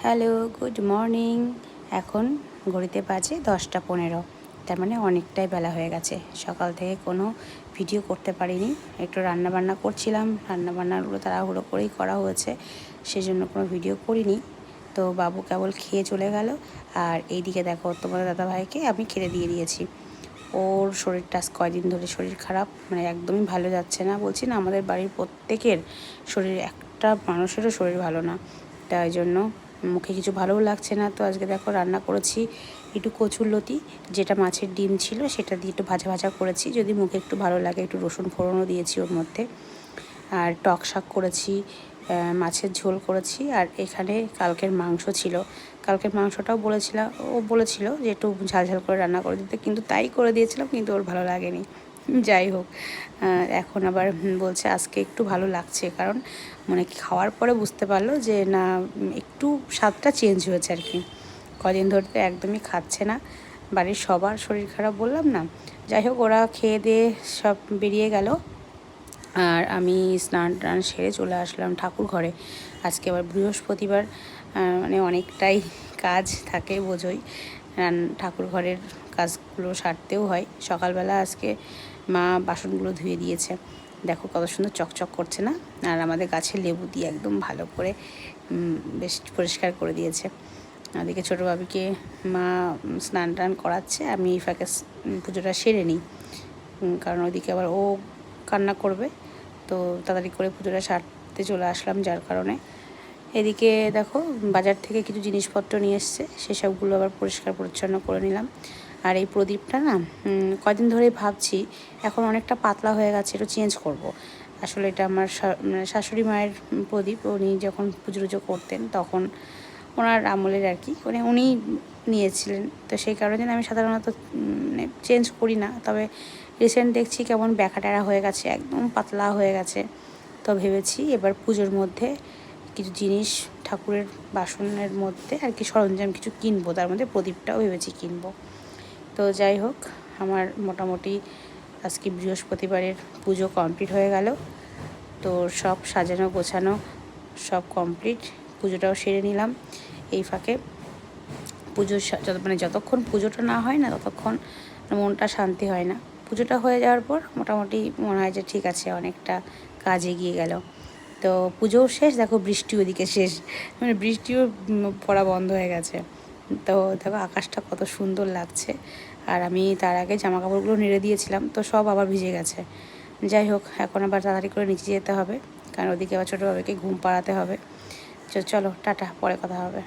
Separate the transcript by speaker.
Speaker 1: Hello, good morning. এখন ঘড়িতে বাজে 10টা 15। তার মানে অনেকটাই বেলা হয়ে গেছে। সকাল থেকে কোনো ভিডিও করতে পারিনি। একটু রান্নাবান্না করছিলাম, রান্নাবান্নাগুলো তাড়াহুড়ো করেই করা হয়েছে, সেজন্য কোনো ভিডিও করিনি। তো বাবু কেবল খেয়ে চলে গেল। আর এইদিকে দেখো, তোমাদের দাদাভাইকে আমি খেতে দিয়ে দিয়েছি। ওর শরীরটা কয়দিন ধরে শরীর খারাপ, মানে একদমই ভালো যাচ্ছে না। বলছি না, আমাদের বাড়ির প্রত্যেকের শরীর, একটা মানুষেরও শরীর ভালো না। তাই জন্য মুখে কিছু ভালোও লাগছে না। তো আজকে দেখো রান্না করেছি একটু কচুরলতি, যেটা মাছের ডিম ছিল সেটা দিয়ে একটু ভাজা ভাজা করেছি, যদি মুখে একটু ভালো লাগে। একটু রসুন ফোড়নও দিয়েছি ওর মধ্যে। আর টক শাক করেছি, মাছের ঝোল করেছি। আর এখানে কালকের মাংস ছিল। কালকের মাংসটাও বলেছিল যে একটু ঝাল ঝাল করে রান্না করে দিতে, কিন্তু তাই করে দিয়েছিলাম, কিন্তু ওর ভালো লাগেনি। যাই হোক, এখন আবার বলছে আজকে একটু ভালো লাগছে, কারণ মানে খাওয়ার পরে বুঝতে পারলো যে না, একটু স্বাদটা চেঞ্জ হয়েছে আর কি। কদিন ধরে তো একদমই খাচ্ছে না। বাড়ির সবার শরীর খারাপ বললাম না। যাই হোক, ওরা খেয়ে দিয়ে সব বেরিয়ে গেল। আর আমি স্নান টান সেরে চলে আসলাম ঠাকুর ঘরে। আজকে আবার বৃহস্পতিবার, মানে অনেকটাই কাজ থাকে বোঝোই। ঠাকুর ঘরের কাজগুলো সারতেও হয়। সকালবেলা আজকে মা বাসনগুলো ধুয়ে দিয়েছে। দেখো কত সুন্দর চকচক করছে না? আর আমাদের গাছের লেবু দিয়ে একদম ভালো করে বেশ পরিষ্কার করে দিয়েছে। ওদিকে ছোটো বাবিকে মা স্নান টান করাচ্ছে, আমি এই ফাঁকে পুজোটা সেরে নিই, কারণ ওইদিকে আবার ও কান্না করবে। তো তাড়াতাড়ি করে পুজোটা সারতে চলে আসলাম, যার কারণে এদিকে দেখো বাজার থেকে কিছু জিনিসপত্র নিয়ে এসছে, সেসবগুলো আবার পরিষ্কার পরিচ্ছন্ন করে নিলাম। আর এই প্রদীপটা না, কদিন ধরে ভাবছি, এখন অনেকটা পাতলা হয়ে গেছে, একটু চেঞ্জ করব। আসলে এটা আমার শাশুড়ি মায়ের প্রদীপ। উনি যখন পুজো টুজো করতেন তখন ওনার আমলের আর কি, মানে উনি নিয়েছিলেন। তো সেই কারণে আমি সাধারণত মানে চেঞ্জ করি না। তবে রিসেন্ট দেখছি কেমন ব্যাকাটারা হয়ে গেছে, একদম পাতলা হয়ে গেছে। তো ভেবেছি এবার পুজোর মধ্যে কিছু জিনিস, ঠাকুরের বাসনের মধ্যে আর কি সরঞ্জাম কিছু কিনবো, তার মধ্যে প্রদীপটাও ভেবেছি কিনবো। তো যাই হোক, আমার মোটামুটি আজকে বৃহস্পতিবারের পুজো কমপ্লিট হয়ে গেল। তো সব সাজানো গোছানো সব কমপ্লিট, পুজোটাও সেরে নিলাম। এই ফাঁকে পুজো মানে যতক্ষণ পুজোটা না হয় না, ততক্ষণ মনটা শান্তি হয় না। পুজোটা হয়ে যাওয়ার পর মোটামুটি মনে হয় যে ঠিক আছে, অনেকটা কাজ এগিয়ে গেল। তো পুজোও শেষ, দেখো বৃষ্টি ওদিকে শেষ, মানে বৃষ্টিও পড়া বন্ধ হয়ে গেছে। তো দেখো আকাশটা কত সুন্দর লাগছে। আর আমি তার আগে জামা কাপড়গুলো নেড়ে দিয়েছিলাম, তো সব আবার ভিজে গেছে। যাই হোক, এখন আবার তাড়াতাড়ি করে নিচে যেতে হবে, কারণ ওদিকে আবার ছোটো বাবাকে ঘুম পাড়াতে হবে। চলো টাটা, পরে কথা হবে।